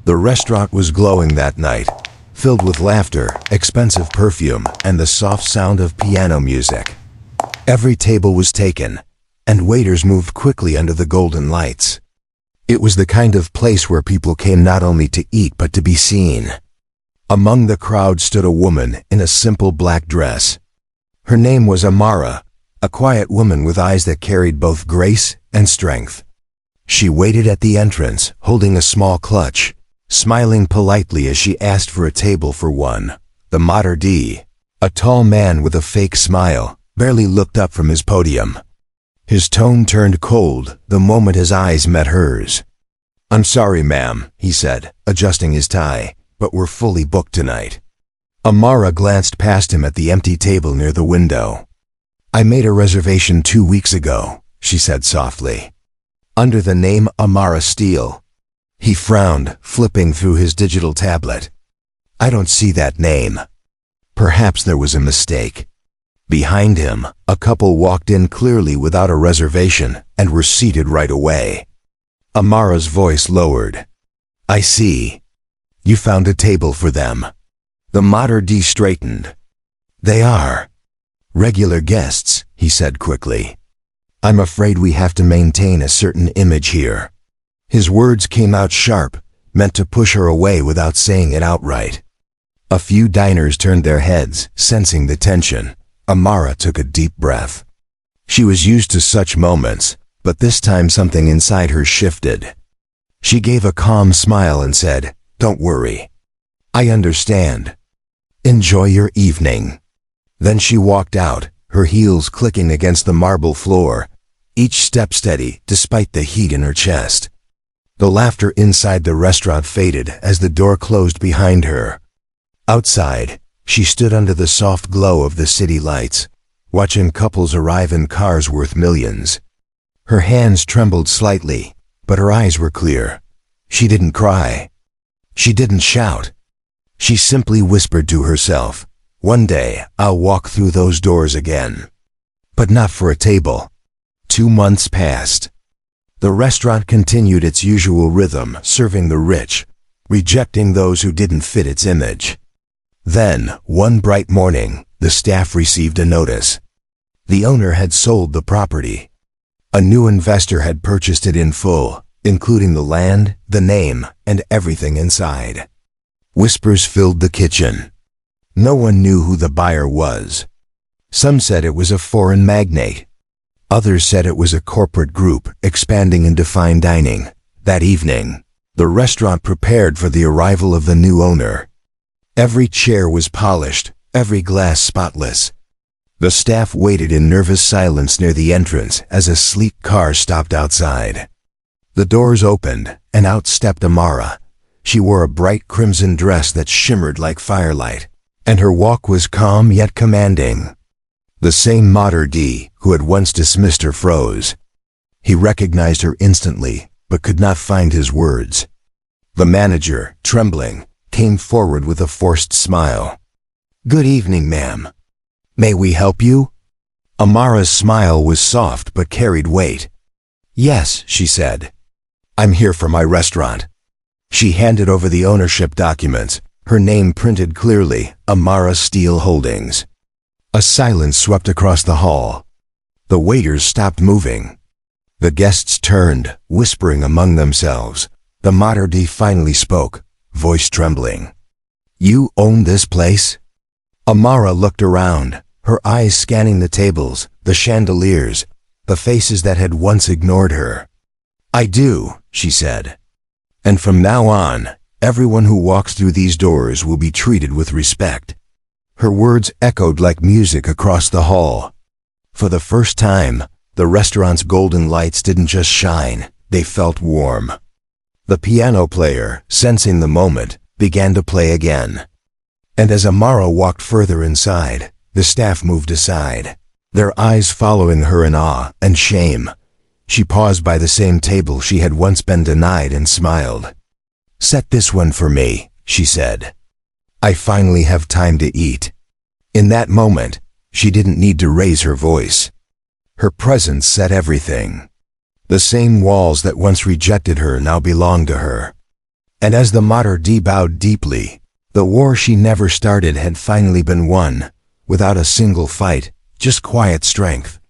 The restaurant was glowing that night, filled with laughter, expensive perfume, and the soft sound of piano music. Every table was taken, and waiters moved quickly under the golden lights. It was the kind of place where people came not only to eat but to be seen. Among the crowd stood a woman in a simple black dress. Her name was Amara, a quiet woman with eyes that carried both grace and strength. She waited at the entrance, holding a small clutch, smiling politely as she asked for a table for one. The maître d', a tall man with a fake smile, barely looked up from his podium. His tone turned cold the moment his eyes met hers. "I'm sorry, ma'am," he said, adjusting his tie, "but we're fully booked tonight." Amara glanced past him at the empty table near the window. "I made a reservation 2 weeks ago," she said softly, "under the name Amara Steele." He frowned, flipping through his digital tablet. "I don't see that name." Perhaps there was a mistake. Behind him, a couple walked in clearly without a reservation and were seated right away. Amara's voice lowered. "I see. You found a table for them." The maître d' straightened. "They are regular guests," he said quickly. "I'm afraid we have to maintain a certain image here." His words came out sharp, meant to push her away without saying it outright. A few diners turned their heads, sensing the tension. Amara took a deep breath. She was used to such moments, but this time something inside her shifted. She gave a calm smile and said, "Don't worry. I understand. Enjoy your evening." Then she walked out, her heels clicking against the marble floor, each step steady despite the heat in her chest. The laughter inside the restaurant faded as the door closed behind her. Outside, she stood under the soft glow of the city lights, watching couples arrive in cars worth millions. Her hands trembled slightly, but her eyes were clear. She didn't cry. She didn't shout. She simply whispered to herself, "One day I'll walk through those doors again." But not for a table. 2 months passed. The restaurant continued its usual rhythm, serving the rich, rejecting those who didn't fit its image. Then, one bright morning, the staff received a notice. The owner had sold the property. A new investor had purchased it in full, including the land, the name, and everything inside. Whispers filled the kitchen. No one knew who the buyer was. Some said it was a foreign magnate. Others said it was a corporate group expanding into fine dining. That evening, the restaurant prepared for the arrival of the new owner. Every chair was polished, every glass spotless. The staff waited in nervous silence near the entrance as a sleek car stopped outside. The doors opened, and out stepped Amara. She wore a bright crimson dress that shimmered like firelight, and her walk was calm yet commanding. The same maître d' who had once dismissed her froze. He recognized her instantly, but could not find his words. The manager, trembling, came forward with a forced smile. "Good evening, ma'am. May we help you?" Amara's smile was soft but carried weight. "Yes," she said. "I'm here for my restaurant." She handed over the ownership documents, her name printed clearly, Amara Steele Holdings. A silence swept across the hall. The waiters stopped moving. The guests turned, whispering among themselves. The maître d' finally spoke, voice trembling. "You own this place?" Amara looked around, her eyes scanning the tables, the chandeliers, the faces that had once ignored her. "I do," she said. "And from now on, everyone who walks through these doors will be treated with respect." Her words echoed like music across the hall. For the first time, the restaurant's golden lights didn't just shine, they felt warm. The piano player, sensing the moment, began to play again. And as Amara walked further inside, the staff moved aside, their eyes following her in awe and shame. She paused by the same table she had once been denied and smiled. "Set this one for me," she said. "I finally have time to eat." In that moment, she didn't need to raise her voice. Her presence said everything. The same walls that once rejected her now belonged to her. And as the Mater D bowed deeply, the war she never started had finally been won, without a single fight, just quiet strength.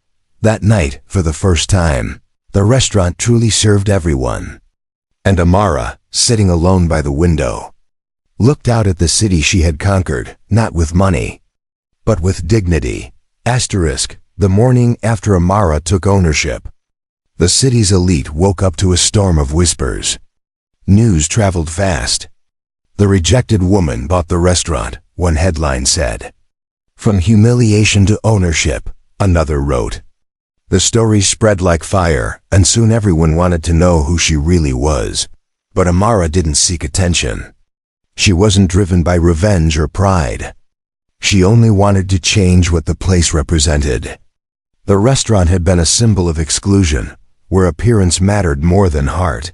That night, for the first time, the restaurant truly served everyone. And Amara, sitting alone by the window, looked out at the city she had conquered, not with money, but with dignity. The morning after Amara took ownership, the city's elite woke up to a storm of whispers. News traveled fast. The rejected woman bought the restaurant, one headline said. From humiliation to ownership, another wrote. The story spread like fire, and soon everyone wanted to know who she really was. But Amara didn't seek attention. She wasn't driven by revenge or pride. She only wanted to change what the place represented. The restaurant had been a symbol of exclusion, where appearance mattered more than heart.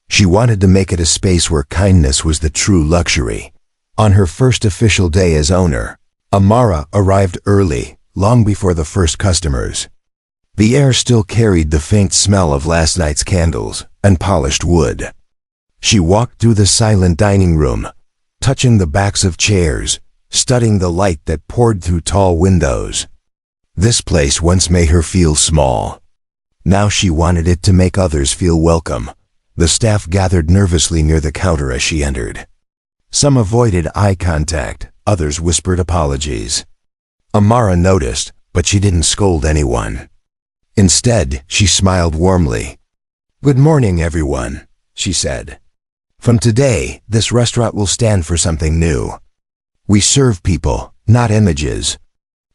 She wanted to make it a space where kindness was the true luxury. On her first official day as owner, Amara arrived early, long before the first customers. The air still carried the faint smell of last night's candles and polished wood. She walked through the silent dining room, touching the backs of chairs, studying the light that poured through tall windows. This place once made her feel small. Now she wanted it to make others feel welcome. The staff gathered nervously near the counter as she entered. Some avoided eye contact, others whispered apologies. Amara noticed, but she didn't scold anyone. Instead, she smiled warmly. "Good morning, everyone," she said. "From today, this restaurant will stand for something new. We serve people, not images.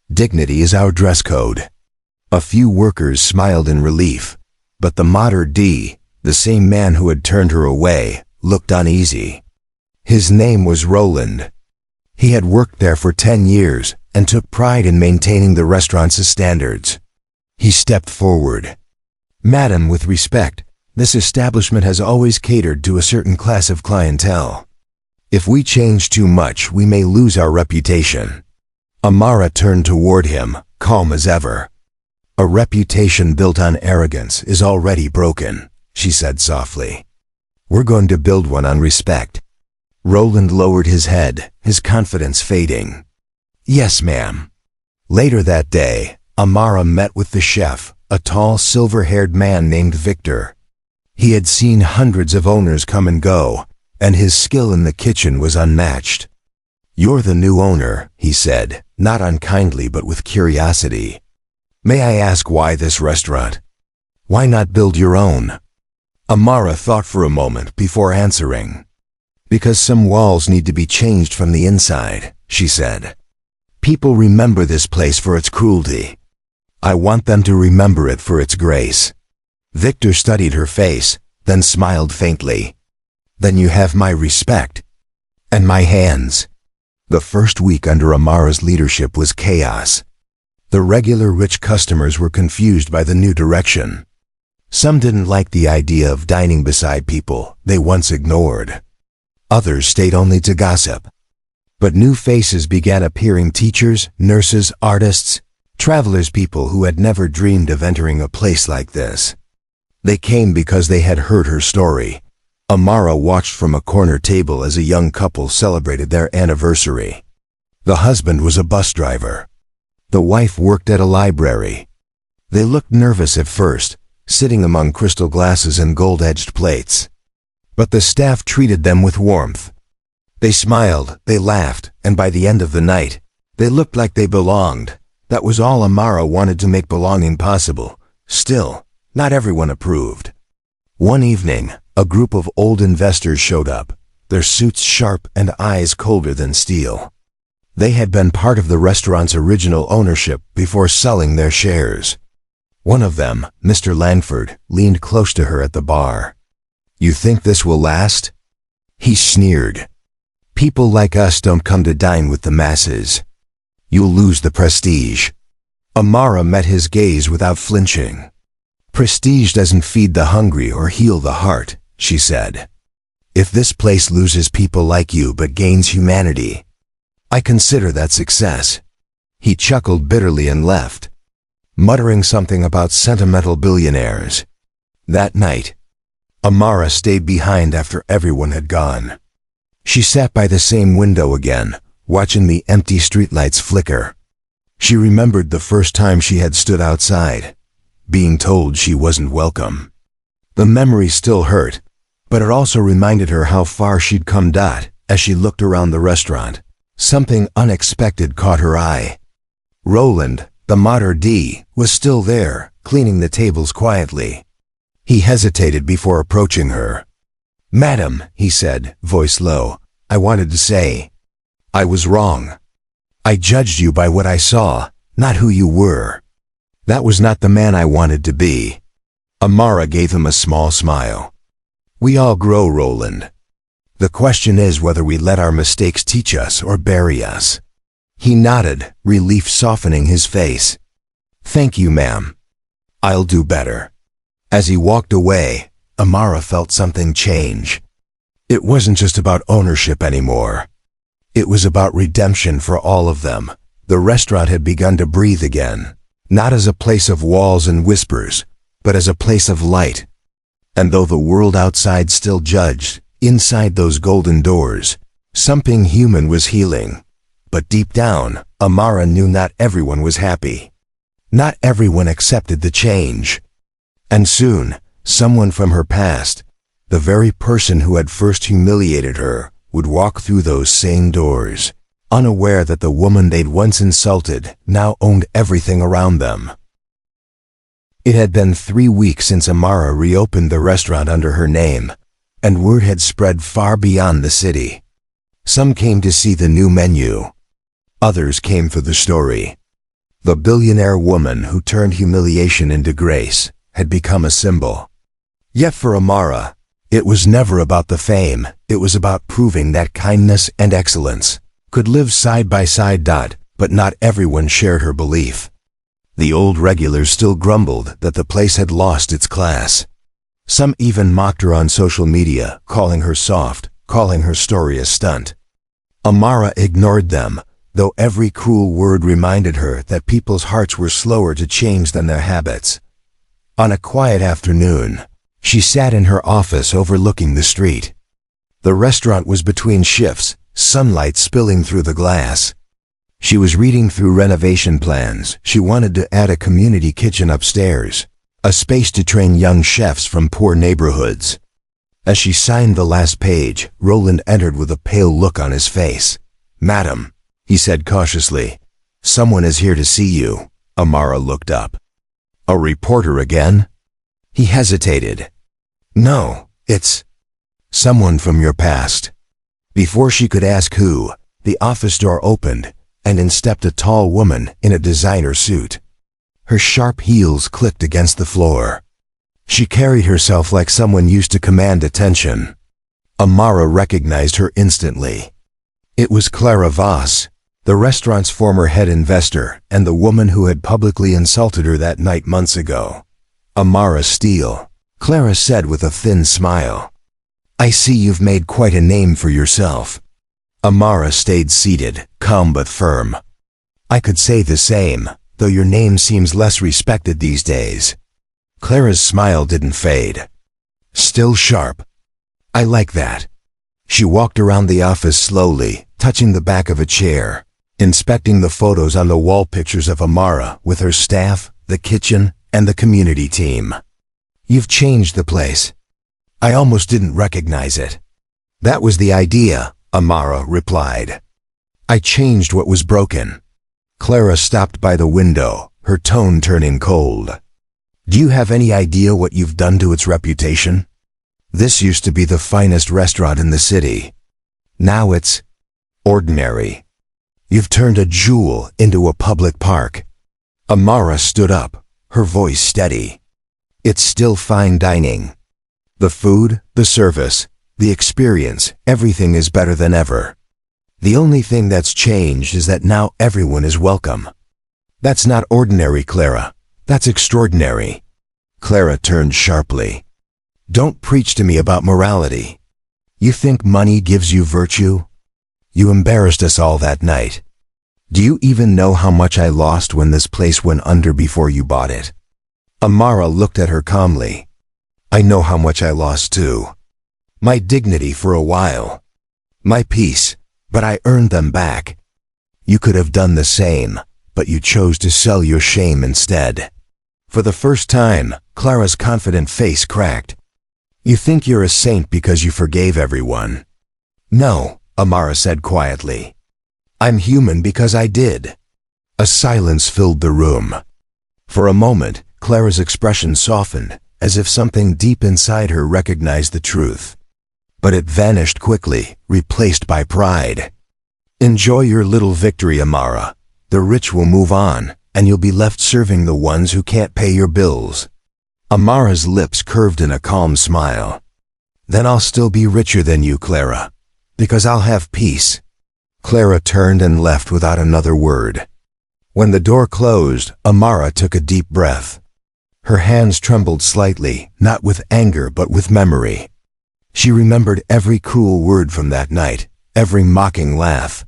Dignity is our dress code." A few workers smiled in relief, but the Mater D, the same man who had turned her away, looked uneasy. His name was Roland. He had worked there for 10 years and took pride in maintaining the restaurant's standards. He stepped forward. "Madam, with respect, this establishment has always catered to a certain class of clientele. If we change too much, we may lose our reputation." Amara turned toward him, calm as ever. "A reputation built on arrogance is already broken," she said softly. "We're going to build one on respect." Roland lowered his head, his confidence fading. "Yes, ma'am." Later that day, Amara met with the chef, a tall, silver-haired man named Victor. He had seen hundreds of owners come and go, and his skill in the kitchen was unmatched. "You're the new owner," he said, not unkindly but with curiosity. "May I ask why this restaurant? Why not build your own?" Amara thought for a moment before answering. "Because some walls need to be changed from the inside," she said. "People remember this place for its cruelty. I want them to remember it for its grace." Victor studied her face, then smiled faintly. "Then you have my respect. And my hands." The first week under Amara's leadership was chaos. The regular rich customers were confused by the new direction. Some didn't like the idea of dining beside people they once ignored. Others stayed only to gossip. But new faces began appearing: teachers, nurses, artists, travelers, people who had never dreamed of entering a place like this. They came because they had heard her story. Amara watched from a corner table as a young couple celebrated their anniversary. The husband was a bus driver. The wife worked at a library. They looked nervous at first, sitting among crystal glasses and gold-edged plates. But the staff treated them with warmth. They smiled, they laughed, and by the end of the night, they looked like they belonged. That was all Amara wanted to make belonging possible. Still, not everyone approved. One evening, a group of old investors showed up, their suits sharp and eyes colder than steel. They had been part of the restaurant's original ownership before selling their shares. One of them, Mr. Langford, leaned close to her at the bar. "You think this will last?" He sneered. "People like us don't come to dine with the masses. You'll lose the prestige." Amara met his gaze without flinching. "Prestige doesn't feed the hungry or heal the heart," she said. "If this place loses people like you but gains humanity, I consider that success." He chuckled bitterly and left, muttering something about sentimental billionaires. That night, Amara stayed behind after everyone had gone. She sat by the same window again, watching the empty streetlights flicker. She remembered the first time she had stood outside, being told she wasn't welcome. The memory still hurt, but it also reminded her how far she'd come. As she looked around the restaurant, something unexpected caught her eye. Roland, the maître d', was still there, cleaning the tables quietly. He hesitated before approaching her. "Madam," he said, voice low, "I wanted to say, I was wrong. I judged you by what I saw, not who you were. That was not the man I wanted to be." Amara gave him a small smile. "We all grow, Roland. The question is whether we let our mistakes teach us or bury us." He nodded, relief softening his face. "Thank you, ma'am. I'll do better." As he walked away, Amara felt something change. It wasn't just about ownership anymore. It was about redemption for all of them. The restaurant had begun to breathe again, not as a place of walls and whispers, but as a place of light. And though the world outside still judged, inside those golden doors, something human was healing. But deep down, Amara knew not everyone was happy. Not everyone accepted the change. And soon, someone from her past, the very person who had first humiliated her, would walk through those same doors, unaware that the woman they'd once insulted now owned everything around them. It had been 3 weeks since Amara reopened the restaurant under her name, and word had spread far beyond the city. Some came to see the new menu. Others came for the story. The billionaire woman who turned humiliation into grace had become a symbol. Yet for Amara, it was never about the fame. It was about proving that kindness and excellence could live side by side. But not everyone shared her belief. The old regulars still grumbled that the place had lost its class. Some even mocked her on social media, calling her soft, calling her story a stunt. Amara ignored them, though every cruel word reminded her that people's hearts were slower to change than their habits. On a quiet afternoon, she sat in her office overlooking the street. The restaurant was between shifts, sunlight spilling through the glass. She was reading through renovation plans. She wanted to add a community kitchen upstairs, a space to train young chefs from poor neighborhoods. As she signed the last page, Roland entered with a pale look on his face. "Madam," he said cautiously, "someone is here to see you." Amara looked up. "A reporter again?" He hesitated. "No, it's someone from your past." Before she could ask who, the office door opened, and in stepped a tall woman in a designer suit. Her sharp heels clicked against the floor. She carried herself like someone used to command attention. Amara recognized her instantly. It was Clara Voss, the restaurant's former head investor and the woman who had publicly insulted her that night months ago. "Amara Steele," Clara said with a thin smile. "I see you've made quite a name for yourself." Amara stayed seated, calm but firm. "I could say the same, though your name seems less respected these days." Clara's smile didn't fade. "Still sharp. I like that." She walked around the office slowly, touching the back of a chair, inspecting the photos on the wall, pictures of Amara with her staff, the kitchen, and the community team. "You've changed the place. I almost didn't recognize it." "That was the idea," Amara replied. "I changed what was broken." Clara stopped by the window, her tone turning cold. "Do you have any idea what you've done to its reputation? This used to be the finest restaurant in the city. Now it's ordinary. You've turned a jewel into a public park." Amara stood up, her voice steady. "It's still fine dining. The food, the service, the experience, everything is better than ever. The only thing that's changed is that now everyone is welcome. That's not ordinary, Clara. That's extraordinary." Clara turned sharply. "Don't preach to me about morality. You think money gives you virtue? You embarrassed us all that night. Do you even know how much I lost when this place went under before you bought it?" Amara looked at her calmly. I know how much I lost too. My dignity for a while. My peace, but I earned them back. You could have done the same, but you chose to sell your shame instead. For the first time, Clara's confident face cracked. You think you're a saint because you forgave everyone. No, Amara said quietly. I'm human because I did. A silence filled the room. For a moment, Clara's expression softened, as if something deep inside her recognized the truth. But it vanished quickly, replaced by pride. Enjoy your little victory, Amara. The rich will move on, and you'll be left serving the ones who can't pay your bills. Amara's lips curved in a calm smile. Then I'll still be richer than you, Clara, because I'll have peace. Clara turned and left without another word. When the door closed, Amara took a deep breath. Her hands trembled slightly, not with anger but with memory. She remembered every cruel word from that night, every mocking laugh.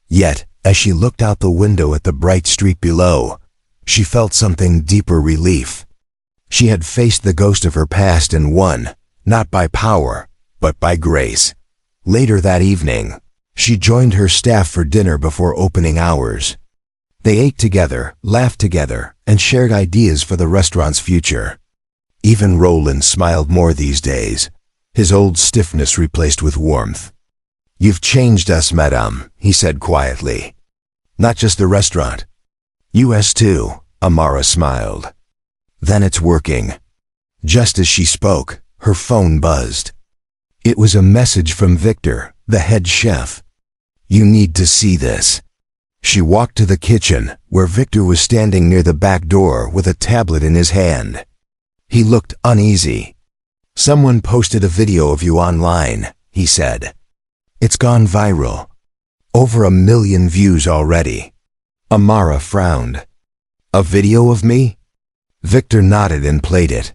Yet, as she looked out the window at the bright street below, she felt something deeper relief. She had faced the ghost of her past and won, not by power, but by grace. Later that evening, she joined her staff for dinner before opening hours. They ate together, laughed together, and shared ideas for the restaurant's future. Even Roland smiled more these days, his old stiffness replaced with warmth. You've changed us, madame, he said quietly. Not just the restaurant. US too, Amara smiled. Then it's working. Just as she spoke, her phone buzzed. It was a message from Victor, the head chef. You need to see this. She walked to the kitchen, where Victor was standing near the back door with a tablet in his hand. He looked uneasy. Someone posted a video of you online, he said. It's gone viral. Over 1 million views already. Amara frowned. A video of me? Victor nodded and played it.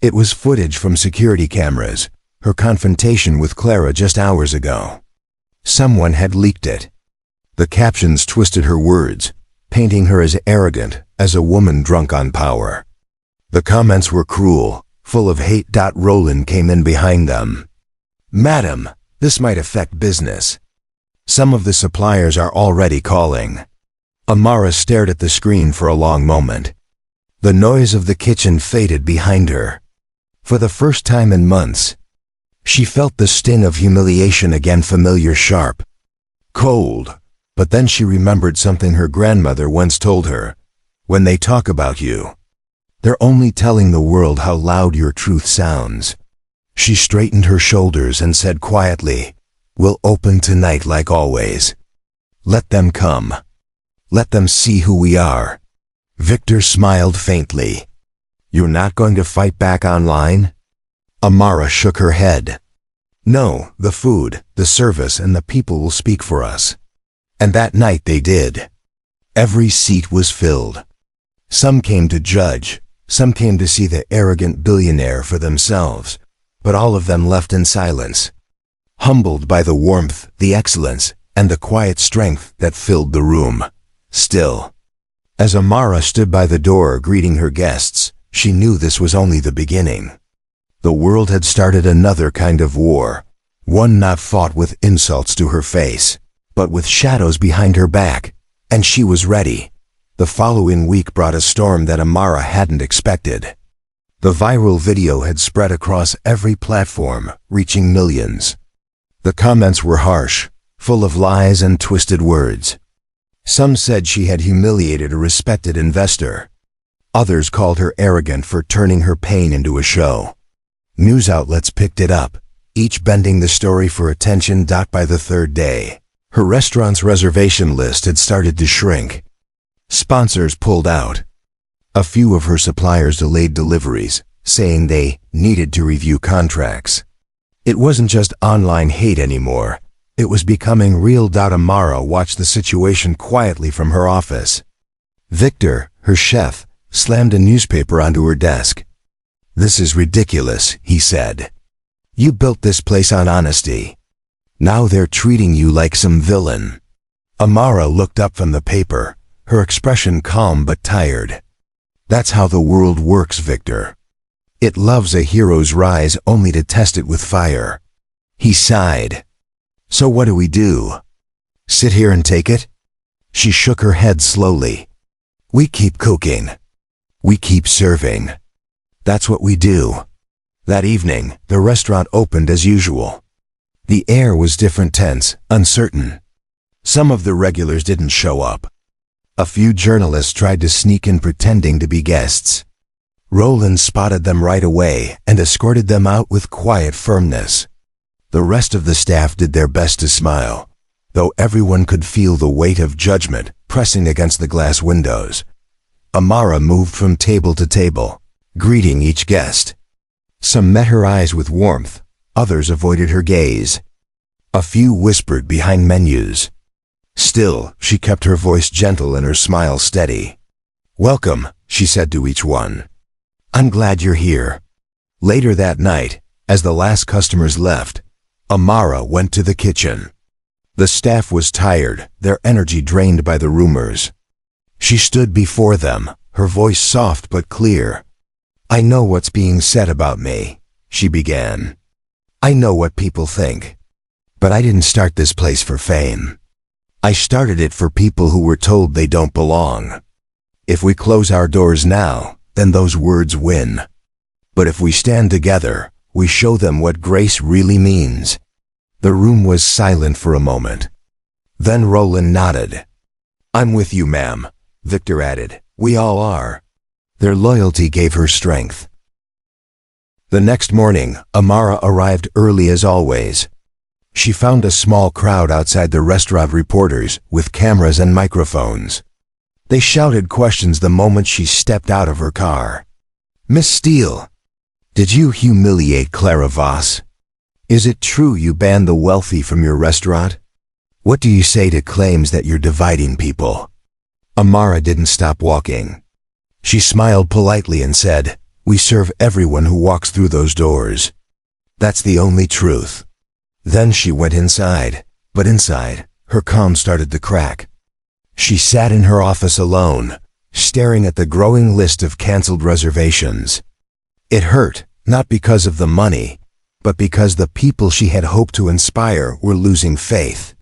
It was footage from security cameras, her confrontation with Clara just hours ago. Someone had leaked it. The captions twisted her words, painting her as arrogant as a woman drunk on power. The comments were cruel, full of hate. Roland came in behind them. Madam, this might affect business. Some of the suppliers are already calling. Amara stared at the screen for a long moment. The noise of the kitchen faded behind her. For the first time in months, she felt the sting of humiliation again, familiar, sharp, cold. But then she remembered something her grandmother once told her. When they talk about you, they're only telling the world how loud your truth sounds. She straightened her shoulders and said quietly, We'll open tonight like always. Let them come. Let them see who we are. Victor smiled faintly. You're not going to fight back online? Amara shook her head. No, the food, the service, and the people will speak for us. And that night they did. Every seat was filled. Some came to judge, some came to see the arrogant billionaire for themselves, but all of them left in silence, humbled by the warmth, the excellence, and the quiet strength that filled the room. Still, as Amara stood by the door greeting her guests, she knew this was only the beginning. The world had started another kind of war, one not fought with insults to her face, but with shadows behind her back, and she was ready. The following week brought a storm that Amara hadn't expected. The viral video had spread across every platform, reaching millions. The comments were harsh, full of lies and twisted words. Some said she had humiliated a respected investor. Others called her arrogant for turning her pain into a show. News outlets picked it up, each bending the story for attention. By the third day, her restaurant's reservation list had started to shrink. Sponsors pulled out. A few of her suppliers delayed deliveries, saying they needed to review contracts. It wasn't just online hate anymore. It was becoming real. Amara watched the situation quietly from her office. Victor, her chef, slammed a newspaper onto her desk. "This is ridiculous," he said. "You built this place on honesty. Now they're treating you like some villain." Amara looked up from the paper, her expression calm but tired. "That's how the world works, Victor. It loves a hero's rise only to test it with fire. He sighed. So what do we do? Sit here and take it? She shook her head slowly. We keep cooking. We keep serving. That's what we do. That evening, the restaurant opened as usual. The air was different, tense, uncertain. Some of the regulars didn't show up. A few journalists tried to sneak in pretending to be guests. Roland spotted them right away and escorted them out with quiet firmness. The rest of the staff did their best to smile, though everyone could feel the weight of judgment pressing against the glass windows. Amara moved from table to table, greeting each guest. Some met her eyes with warmth, others avoided her gaze. A few whispered behind menus. Still, she kept her voice gentle and her smile steady. "Welcome," she said to each one. "I'm glad you're here." Later that night, as the last customers left, Amara went to the kitchen. The staff was tired, their energy drained by the rumors. She stood before them, her voice soft but clear. "I know what's being said about me," she began. "I know what people think. But I didn't start this place for fame. I started it for people who were told they don't belong. If we close our doors now, then those words win. But if we stand together, we show them what grace really means." The room was silent for a moment. Then Roland nodded. "I'm with you, ma'am," Victor added. "We all are." Their loyalty gave her strength. The next morning, Amara arrived early as always. She found a small crowd outside the restaurant, reporters with cameras and microphones. They shouted questions the moment she stepped out of her car. "Miss Steele, did you humiliate Clara Voss? Is it true you banned the wealthy from your restaurant? What do you say to claims that you're dividing people?" Amara didn't stop walking. She smiled politely and said, "We serve everyone who walks through those doors. That's the only truth." Then she went inside, but inside, her calm started to crack. She sat in her office alone, staring at the growing list of canceled reservations. It hurt, not because of the money, but because the people she had hoped to inspire were losing faith.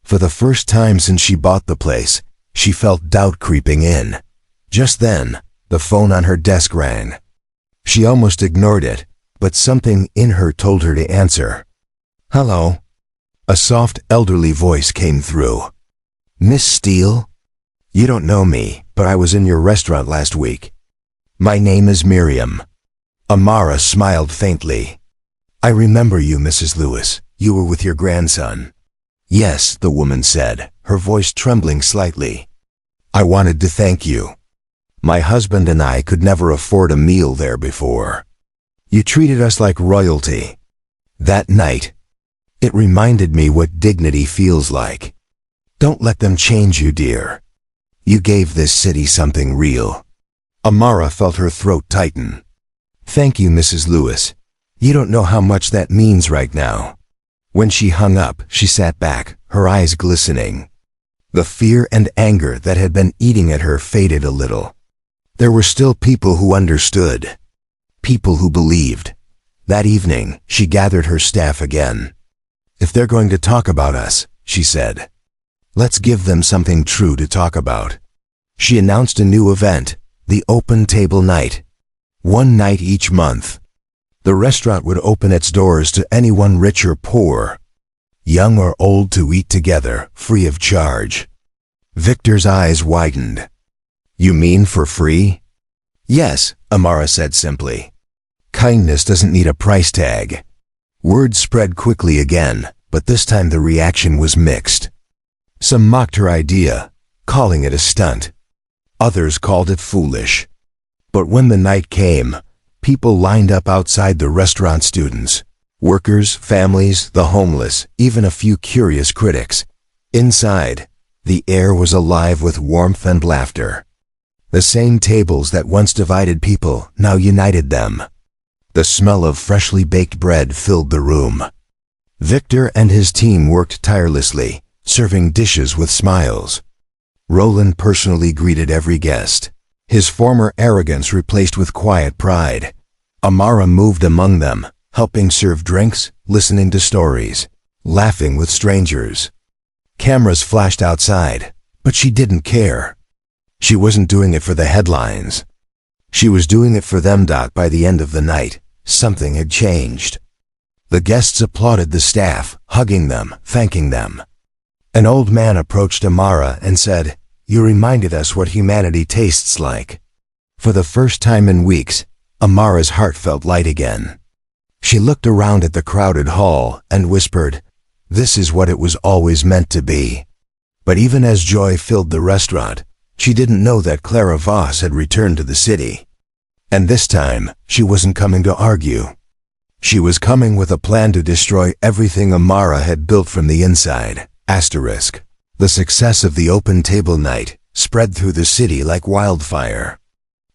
For the first time since she bought the place, she felt doubt creeping in. Just then, the phone on her desk rang. She almost ignored it, but something in her told her to answer. "Hello." A soft, elderly voice came through. "Miss Steele? You don't know me, but I was in your restaurant last week. My name is Miriam." Amara smiled faintly. "I remember you, Mrs. Lewis. You were with your grandson." "Yes," the woman said, her voice trembling slightly. "I wanted to thank you. My husband and I could never afford a meal there before. You treated us like royalty. That night, it reminded me what dignity feels like. Don't let them change you, dear. You gave this city something real." Amara felt her throat tighten. "Thank you, Mrs. Lewis. You don't know how much that means right now." When she hung up, she sat back, her eyes glistening. The fear and anger that had been eating at her faded a little. There were still people who understood. People who believed. That evening, she gathered her staff again. "If they're going to talk about us," she said, "let's give them something true to talk about." She announced a new event, the Open Table Night. One night each month. The restaurant would open its doors to anyone rich or poor, young or old, to eat together, free of charge. Victor's eyes widened. "You mean for free?" "Yes," Amara said simply. "Kindness doesn't need a price tag." Word spread quickly again, but this time the reaction was mixed. Some mocked her idea, calling it a stunt. Others called it foolish. But when the night came, people lined up outside the restaurant, students, workers, families, the homeless, even a few curious critics. Inside, the air was alive with warmth and laughter. The same tables that once divided people now united them. The smell of freshly baked bread filled the room. Victor and his team worked tirelessly, serving dishes with smiles. Roland personally greeted every guest, his former arrogance replaced with quiet pride. Amara moved among them, helping serve drinks, listening to stories, laughing with strangers. Cameras flashed outside, but she didn't care. She wasn't doing it for the headlines. She was doing it for them. By the end of the night, something had changed. The guests applauded the staff, hugging them, thanking them. An old man approached Amara and said, "You reminded us what humanity tastes like." For the first time in weeks, Amara's heart felt light again. She looked around at the crowded hall and whispered, "This is what it was always meant to be." But even as joy filled the restaurant, she didn't know that Clara Voss had returned to the city. And this time, she wasn't coming to argue. She was coming with a plan to destroy everything Amara had built from the inside. Asterisk. The success of the open table night spread through the city like wildfire.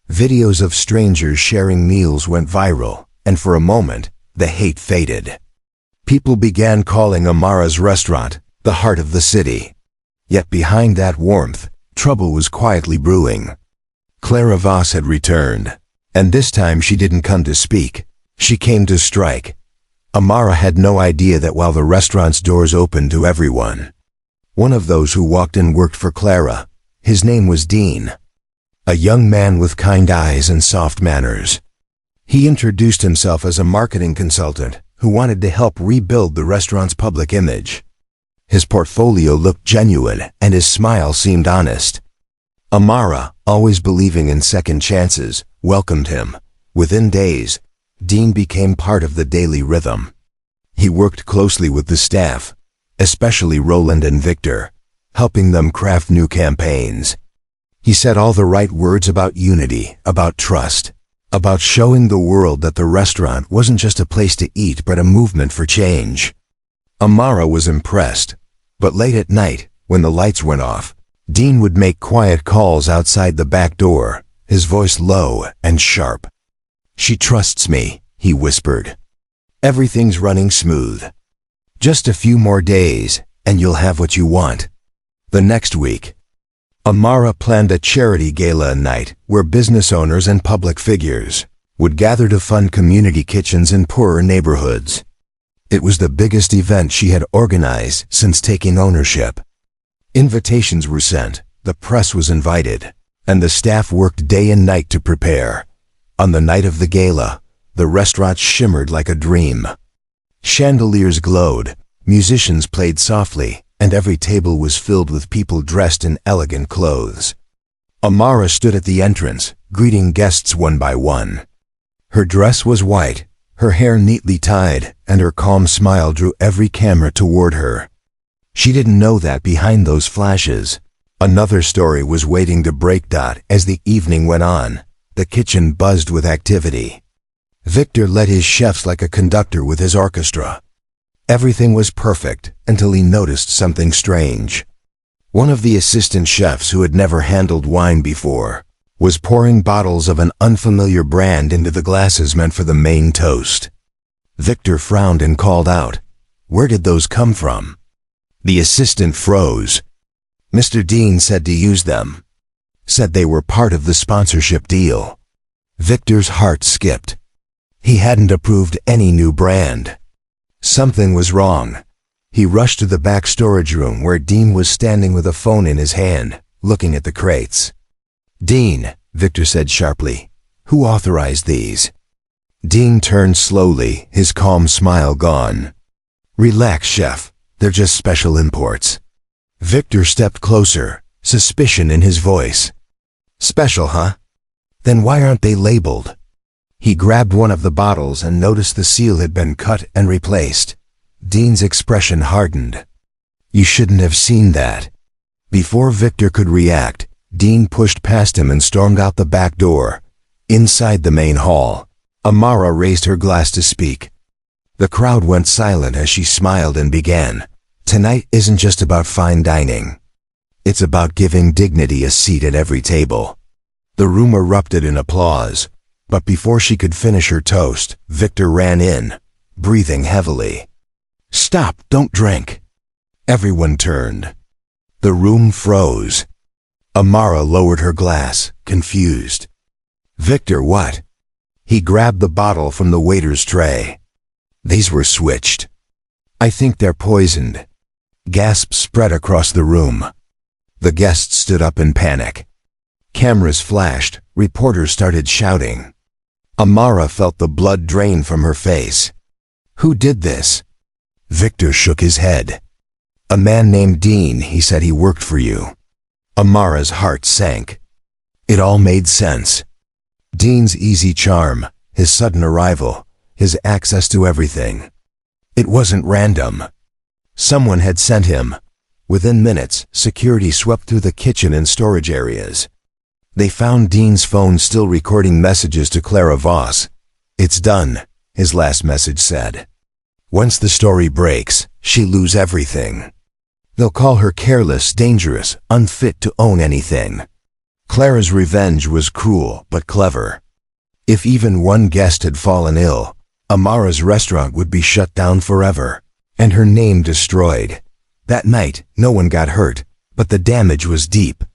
Videos of strangers sharing meals went viral, and for a moment, the hate faded. People began calling Amara's restaurant the heart of the city. Yet behind that warmth, trouble was quietly brewing. Clara Voss had returned, and this time she didn't come to speak. She came to strike. Amara had no idea that while the restaurant's doors opened to everyone, one of those who walked in worked for Clara. His name was Dean, a young man with kind eyes and soft manners. He introduced himself as a marketing consultant who wanted to help rebuild the restaurant's public image. His portfolio looked genuine and his smile seemed honest. Amara, always believing in second chances, welcomed him. Within days, Dean became part of the daily rhythm. He worked closely with the staff, especially Roland and Victor, helping them craft new campaigns. He said all the right words about unity, about trust, about showing the world that the restaurant wasn't just a place to eat but a movement for change. Amara was impressed, but late at night, when the lights went off, Dean would make quiet calls outside the back door, his voice low and sharp. "She trusts me," he whispered. "Everything's running smooth. Just a few more days, and you'll have what you want." The next week, Amara planned a charity gala night where business owners and public figures would gather to fund community kitchens in poorer neighborhoods. It was the biggest event she had organized since taking ownership. Invitations were sent, the press was invited, and the staff worked day and night to prepare. On the night of the gala, the restaurant shimmered like a dream. Chandeliers glowed, musicians played softly, and every table was filled with people dressed in elegant clothes. Amara stood at the entrance, greeting guests one by one. Her dress was white, her hair neatly tied, and her calm smile drew every camera toward her. She didn't know that behind those flashes, another story was waiting to break. As the evening went on, the kitchen buzzed with activity. Victor led his chefs like a conductor with his orchestra. Everything was perfect until he noticed something strange. One of the assistant chefs, who had never handled wine before, was pouring bottles of an unfamiliar brand into the glasses meant for the main toast. Victor frowned and called out, "Where did those come from?" The assistant froze. "Mr. Dean said to use them. Said they were part of the sponsorship deal." Victor's heart skipped. He hadn't approved any new brand. Something was wrong. He rushed to the back storage room where Dean was standing with a phone in his hand, looking at the crates. "Dean," Victor said sharply, "who authorized these?" Dean turned slowly, his calm smile gone. "Relax, chef. They're just special imports." Victor stepped closer, suspicion in his voice. "Special, huh? Then why aren't they labeled?" He grabbed one of the bottles and noticed the seal had been cut and replaced. Dean's expression hardened. "You shouldn't have seen that." Before Victor could react, Dean pushed past him and stormed out the back door. Inside the main hall, Amara raised her glass to speak. The crowd went silent as she smiled and began, "Tonight isn't just about fine dining. It's about giving dignity a seat at every table." The room erupted in applause, but before she could finish her toast, Victor ran in, breathing heavily. "Stop, don't drink." Everyone turned. The room froze. Amara lowered her glass, confused. "Victor, what?" He grabbed the bottle from the waiter's tray. These were switched. I think they're poisoned. Gasps spread across the room. The guests stood up in panic. Cameras flashed. Reporters started shouting. Amara felt the blood drain from her face. Who did this? Victor shook his head. A man named Dean. He said he worked for you. Amara's heart sank. It all made sense. Dean's easy charm, his sudden arrival, his access to everything. It wasn't random. Someone had sent him. Within minutes, security swept through the kitchen and storage areas. They found Dean's phone still recording messages to Clara Voss. It's done, his last message said. Once the story breaks, she'll lose everything. They'll call her careless, dangerous, unfit to own anything. Clara's revenge was cruel but clever. If even one guest had fallen ill, Amara's restaurant would be shut down forever, and her name destroyed. That night, no one got hurt, but the damage was deep.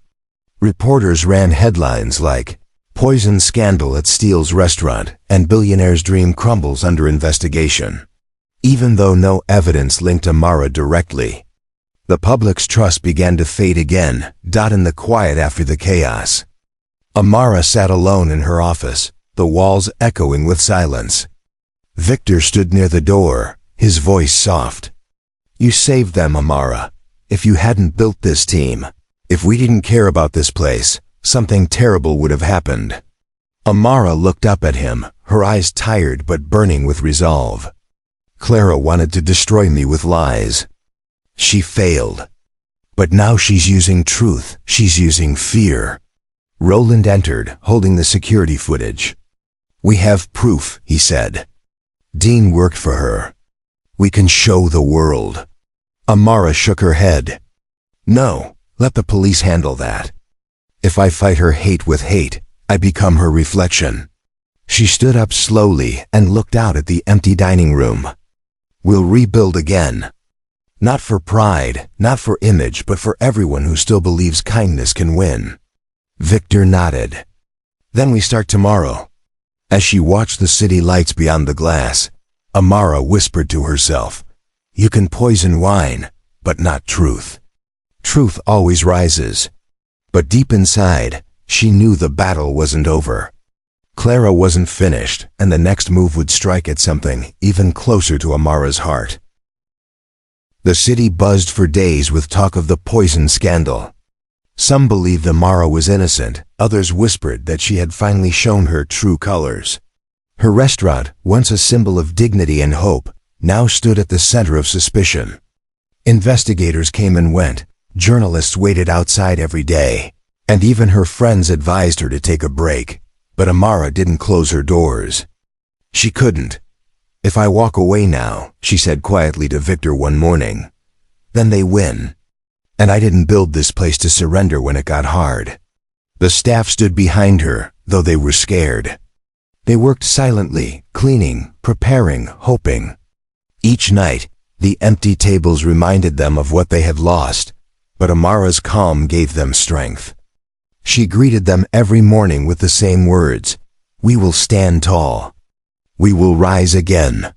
Reporters ran headlines like, "Poison Scandal at Steele's Restaurant," and "Billionaire's Dream Crumbles Under Investigation." Even though no evidence linked Amara directly, the public's trust began to fade again, in the quiet after the chaos. Amara sat alone in her office, the walls echoing with silence. Victor stood near the door, his voice soft. "You saved them, Amara. If you hadn't built this team, if we didn't care about this place, something terrible would have happened." Amara looked up at him, her eyes tired but burning with resolve. "Clara wanted to destroy me with lies. She failed. But now she's using truth, she's using fear." Roland entered, holding the security footage. "We have proof," he said. "Dean worked for her. We can show the world." Amara shook her head. "No, let the police handle that. If I fight her hate with hate, I become her reflection." She stood up slowly and looked out at the empty dining room. "We'll rebuild again. Not for pride, not for image, but for everyone who still believes kindness can win." Victor nodded. "Then we start tomorrow." As she watched the city lights beyond the glass, Amara whispered to herself, "You can poison wine, but not truth. Truth always rises." But deep inside, she knew the battle wasn't over. Clara wasn't finished, and the next move would strike at something even closer to Amara's heart. The city buzzed for days with talk of the poison scandal. Some believed Amara was innocent, others whispered that she had finally shown her true colors. Her restaurant, once a symbol of dignity and hope, now stood at the center of suspicion. Investigators came and went, journalists waited outside every day, and even her friends advised her to take a break, but Amara didn't close her doors. She couldn't. "If I walk away now," she said quietly to Victor one morning, "then they win. And I didn't build this place to surrender when it got hard." The staff stood behind her, though they were scared. They worked silently, cleaning, preparing, hoping. Each night, the empty tables reminded them of what they had lost, but Amara's calm gave them strength. She greeted them every morning with the same words, "We will stand tall. We will rise again."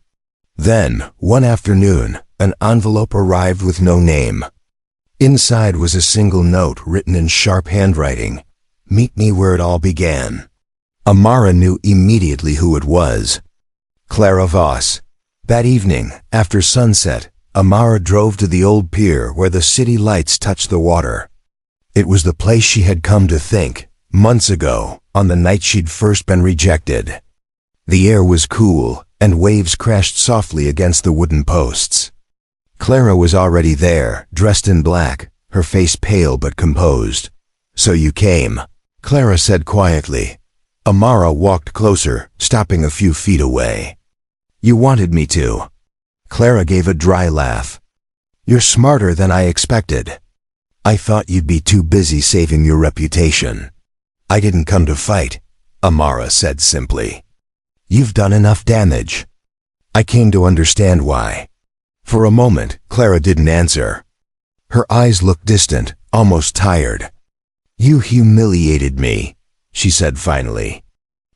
Then, one afternoon, an envelope arrived with no name. Inside was a single note written in sharp handwriting, "Meet me where it all began." Amara knew immediately who it was. Clara Voss. That evening, after sunset, Amara drove to the old pier where the city lights touched the water. It was the place she had come to think, months ago, on the night she'd first been rejected. The air was cool, and waves crashed softly against the wooden posts. Clara was already there, dressed in black, her face pale but composed. "So you came," Clara said quietly. Amara walked closer, stopping a few feet away. "You wanted me to." Clara gave a dry laugh. "You're smarter than I expected. I thought you'd be too busy saving your reputation." "I didn't come to fight," Amara said simply. "You've done enough damage. I came to understand why." For a moment, Clara didn't answer. Her eyes looked distant, almost tired. "You humiliated me," she said finally.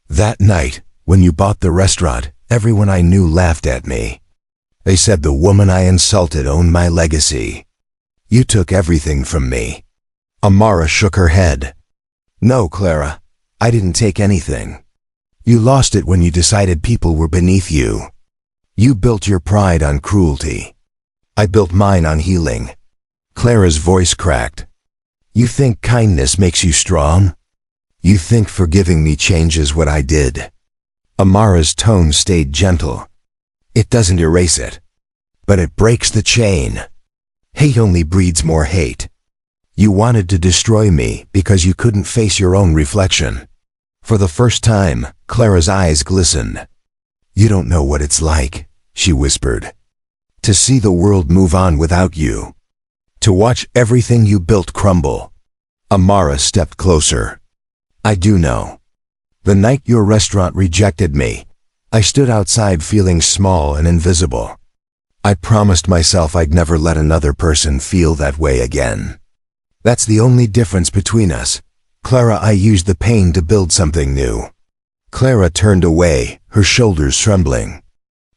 "That night, When you bought the restaurant, everyone I knew laughed at me. They said the woman I insulted owned my legacy. You took everything from me." Amara shook her head. "No, Clara, I didn't take anything. You lost it when you decided people were beneath you. You built your pride on cruelty. I built mine on healing." Clara's voice cracked. "You think kindness makes you strong? You think forgiving me changes what I did?" Amara's tone stayed gentle. "It doesn't erase it, but it breaks the chain. Hate only breeds more hate. You wanted to destroy me because you couldn't face your own reflection." For the first time, Clara's eyes glistened. "You don't know what it's like," she whispered. "To see the world move on without you. To watch everything you built crumble." Amara stepped closer. "I do know. The night your restaurant rejected me, I stood outside feeling small and invisible. I promised myself I'd never let another person feel that way again. That's the only difference between us. Clara, I used the pain to build something new." Clara turned away, her shoulders trembling.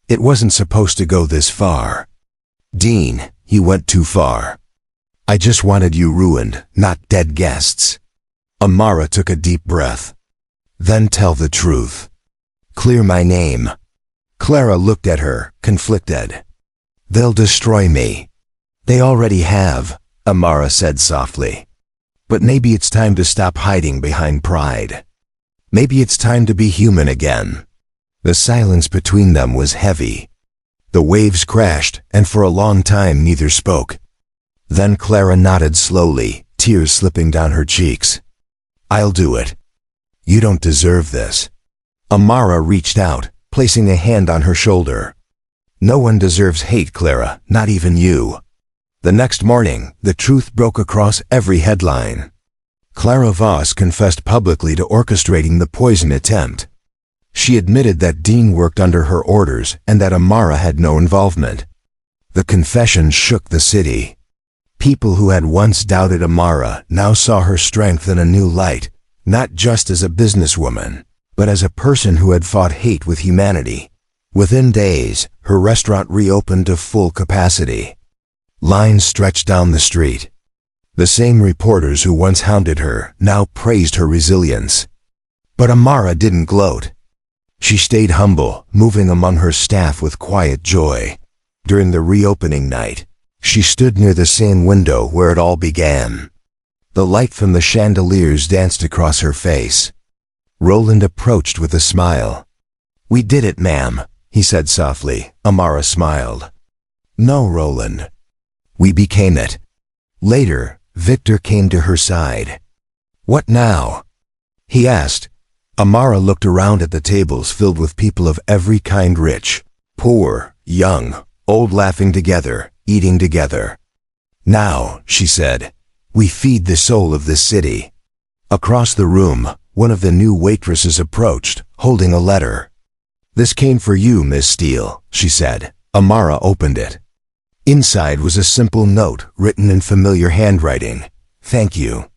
"It wasn't supposed to go this far. Dean, you went too far. I just wanted you ruined, not dead guests." Amara took a deep breath. "Then tell the truth. Clear my name." Clara looked at her, conflicted. "They'll destroy me." "They already have," Amara said softly. "But maybe it's time to stop hiding behind pride. Maybe it's time to be human again." The silence between them was heavy. The waves crashed, and for a long time neither spoke. Then Clara nodded slowly, tears slipping down her cheeks. "I'll do it. You don't deserve this." Amara reached out, placing a hand on her shoulder. "No one deserves hate, Clara, not even you." The next morning, the truth broke across every headline. Clara Voss confessed publicly to orchestrating the poison attempt. She admitted that Dean worked under her orders and that Amara had no involvement. The confession shook the city. People who had once doubted Amara now saw her strength in a new light, not just as a businesswoman, but as a person who had fought hate with humanity. Within days, her restaurant reopened to full capacity. Lines stretched down the street. The same reporters who once hounded her now praised her resilience. But Amara didn't gloat. She stayed humble, moving among her staff with quiet joy. During the reopening night, she stood near the same window where it all began. The light from the chandeliers danced across her face. Roland approached with a smile. "We did it, ma'am," he said softly. Amara smiled. "No, Roland. We became it." Later, Victor came to her side. "What now?" he asked. Amara looked around at the tables filled with people of every kind, rich, poor, young, old, laughing together, eating together. "Now," she said, "we feed the soul of this city." Across the room, one of the new waitresses approached, holding a letter. "This came for you, Miss Steele," she said. Amara opened it. Inside was a simple note written in familiar handwriting. "Thank you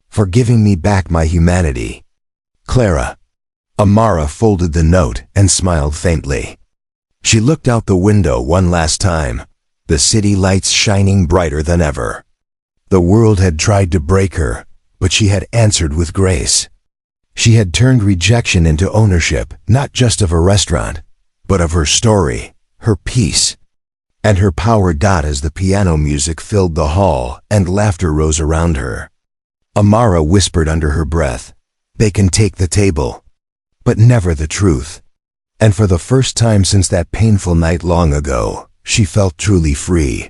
for giving me back my humanity, Clara." Amara folded the note and smiled faintly. She looked out the window one last time, the city lights shining brighter than ever. The world had tried to break her, but she had answered with grace. She had turned rejection into ownership, not just of a restaurant, but of her story, her peace, and her power. As the piano music filled the hall and laughter rose around her, Amara whispered under her breath, "They can take the table, but never the truth." And for the first time since that painful night long ago, she felt truly free.